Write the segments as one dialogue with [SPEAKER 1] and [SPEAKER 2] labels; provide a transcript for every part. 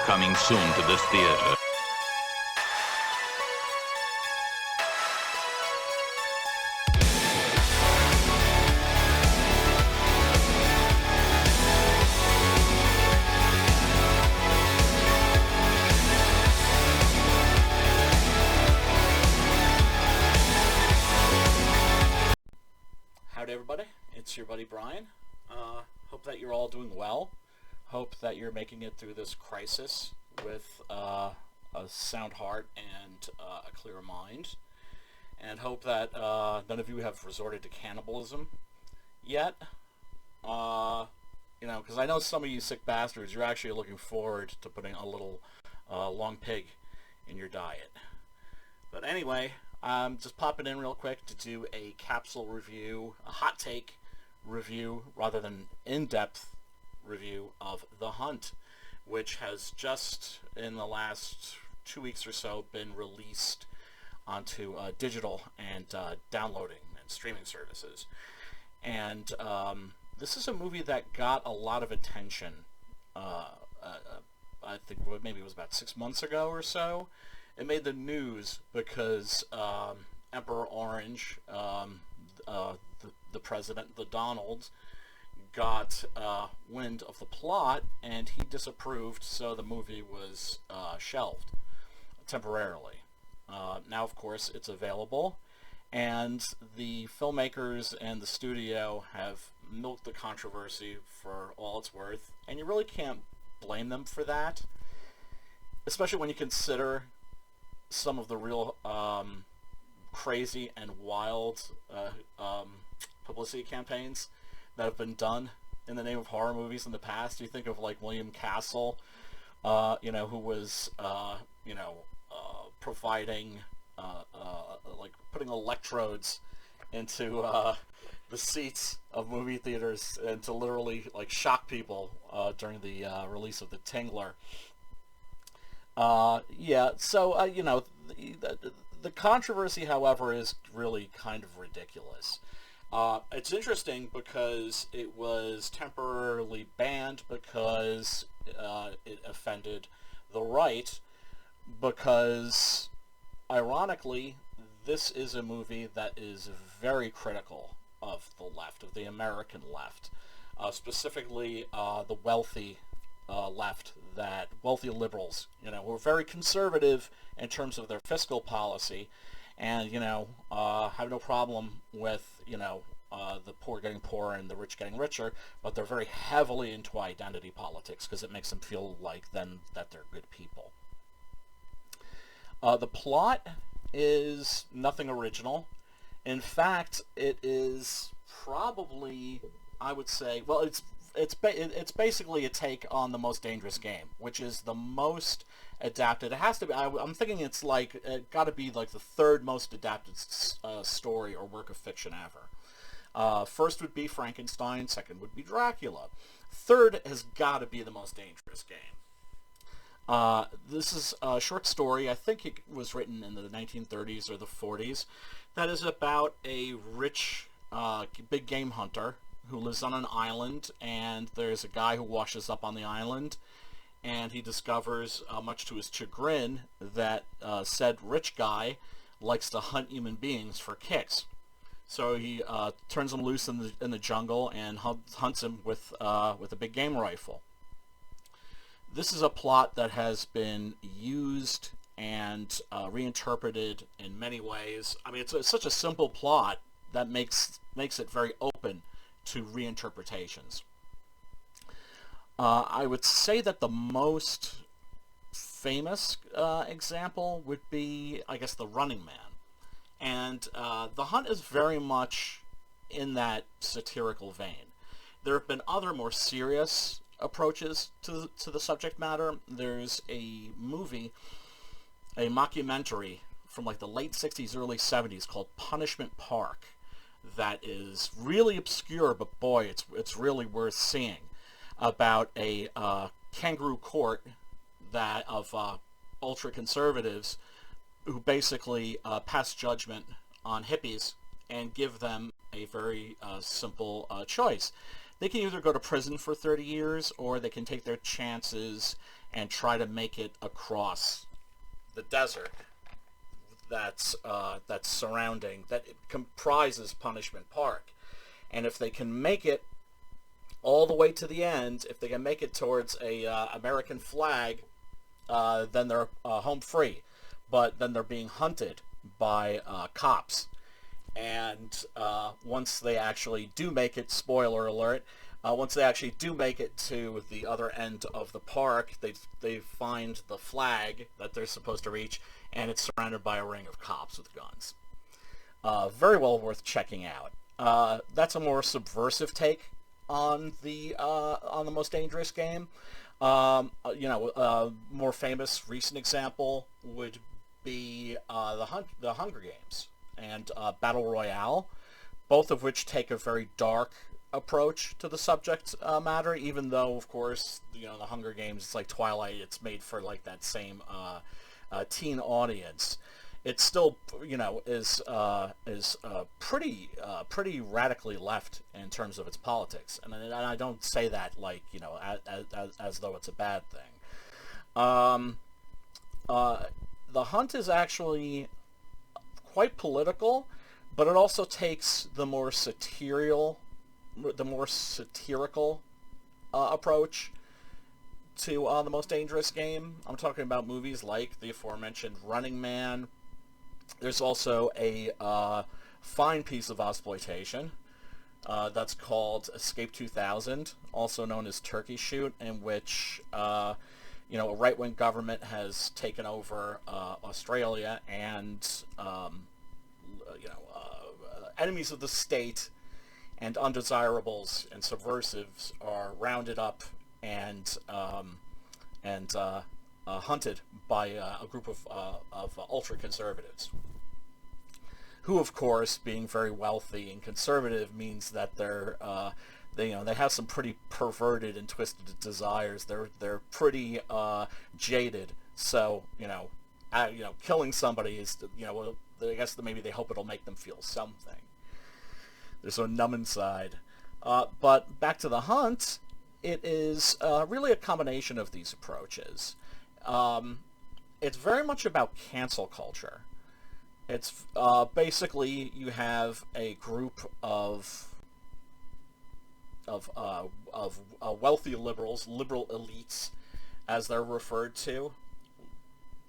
[SPEAKER 1] Coming soon to this theater.
[SPEAKER 2] Howdy everybody, it's your buddy Brian. Hope that you're all doing well. Hope that you're making it through this crisis with a sound heart and a clear mind. And hope that none of you have resorted to cannibalism yet. Because I know some of you sick bastards, you're actually looking forward to putting a little long pig in your diet. But anyway, I'm just popping in real quick to do a capsule review, a hot take review, rather than in-depth review of The Hunt, which has just, in the last 2 weeks or so, been released onto digital and downloading and streaming services. And this is a movie that got a lot of attention, I think maybe it was about 6 months ago or so. It made the news because Emperor Orange, the president, the Donald, got wind of the plot and he disapproved, so the movie was shelved temporarily. Now, of course, it's available, and the filmmakers and the studio have milked the controversy for all it's worth, and you really can't blame them for that, especially when you consider some of the real crazy and wild publicity campaigns that have been done in the name of horror movies in the past. You think of like William Castle, who was providing like putting electrodes into the seats of movie theaters and to literally like shock people during the release of The Tingler. The controversy, however, is really kind of ridiculous. It's interesting because it was temporarily banned because it offended the right, because, ironically, this is a movie that is very critical of the left, of the American left, specifically the wealthy left, that wealthy liberals, who are very conservative in terms of their fiscal policy, and have no problem with the poor getting poorer and the rich getting richer, but they're very heavily into identity politics because it makes them feel like then that they're good people. The plot is nothing original. In fact, it is probably, I would say, well, it's basically a take on The Most Dangerous Game, which is the most adapted. It has to be. I'm thinking it's like it got to be like the third most adapted story or work of fiction ever. First would be Frankenstein. Second would be Dracula. Third has got to be The Most Dangerous Game. This is a short story. I think it was written in the 1930s or the 40s. That is about a rich big game hunter who lives on an island, and there's a guy who washes up on the island, and he discovers, much to his chagrin, that said rich guy likes to hunt human beings for kicks. So he turns him loose in the jungle and hunts him with a big game rifle. This is a plot that has been used and reinterpreted in many ways. I mean, it's such a simple plot that makes it very open to reinterpretations. I would say that the most famous example would be, I guess, The Running Man. And The Hunt is very much in that satirical vein. There have been other more serious approaches to the subject matter. There's a movie, a mockumentary from like the late 60s, early 70s called Punishment Park, that is really obscure, but boy, it's really worth seeing, about a kangaroo court that of ultra-conservatives who basically pass judgment on hippies and give them a very simple choice. They can either go to prison for 30 years or they can take their chances and try to make it across the desert that's surrounding, that comprises Punishment Park. And if they can make it all the way to the end, if they can make it towards a American flag, then they're home free. But then they're being hunted by cops. And once they actually do make it, spoiler alert, once they actually do make it to the other end of the park, they find the flag that they're supposed to reach, and it's surrounded by a ring of cops with guns. Very well worth checking out. That's a more subversive take on the Most Dangerous Game. More famous recent example would be the Hunger Games and Battle Royale, both of which take a very dark approach to the subject matter, even though, of course, the Hunger Games, it's like Twilight, it's made for like that same teen audience. It still, is pretty radically left in terms of its politics, and I don't say that like as though it's a bad thing. The Hunt is actually quite political, but it also takes the more satirical approach to the Most Dangerous Game. I'm talking about movies like the aforementioned Running Man. There's also a fine piece of exploitation that's called Escape 2000, also known as Turkey Shoot, in which a right-wing government has taken over Australia, and enemies of the state and undesirables and subversives are rounded up and hunted by a group of ultra-conservatives, who, of course, being very wealthy and conservative, means that they have some pretty perverted and twisted desires. They're pretty jaded. So killing somebody is I guess maybe they hope it'll make them feel something. They're so numb inside. But back to the Hunt, it is really a combination of these approaches. It's very much about cancel culture. It's basically you have a group of wealthy liberals, liberal elites, as they're referred to.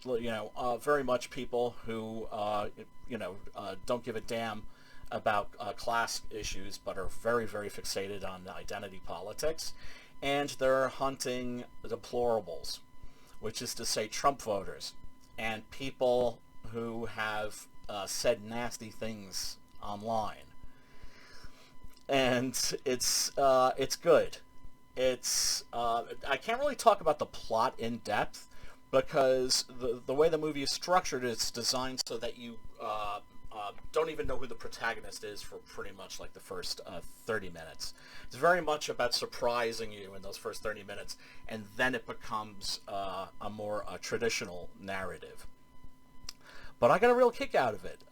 [SPEAKER 2] Very much people who don't give a damn about class issues, but are very, very fixated on identity politics, and they're hunting deplorables, which is to say Trump voters and people who have said nasty things online. And it's good. I can't really talk about the plot in depth, because the way the movie is structured, it's designed so that you don't even know who the protagonist is for pretty much like the first 30 minutes. It's very much about surprising you in those first 30 minutes, and then it becomes a more traditional narrative. But I got a real kick out of it.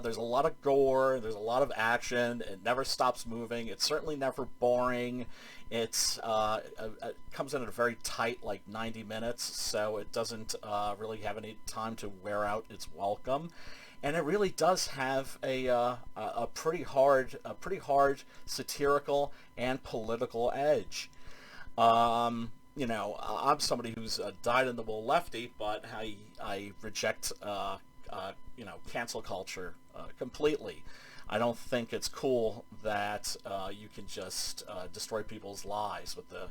[SPEAKER 2] There's a lot of gore, there's a lot of action, it never stops moving, it's certainly never boring. It comes in at a very tight, like 90 minutes, so it doesn't really have any time to wear out its welcome. And it really does have a pretty hard satirical and political edge. I'm somebody who's a dyed-in-the-wool lefty, but I reject cancel culture completely. I don't think it's cool that you can just destroy people's lives with the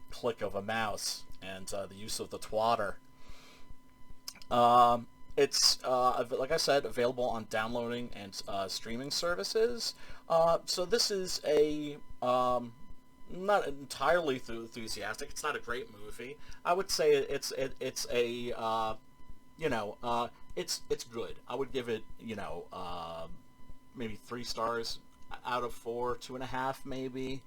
[SPEAKER 2] click of a mouse and the use of the twatter. It's, like I said, available on downloading and streaming services. So this is a not entirely enthusiastic. It's not a great movie. I would say it's good. I would give it maybe 3 stars out of 4, 2.5 maybe.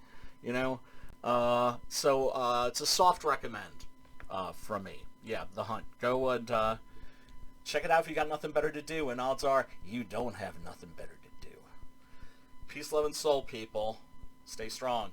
[SPEAKER 2] So it's a soft recommend from me. Yeah, The Hunt. Go and check it out if you got nothing better to do, and odds are you don't have nothing better to do. Peace, love, and soul, people. Stay strong.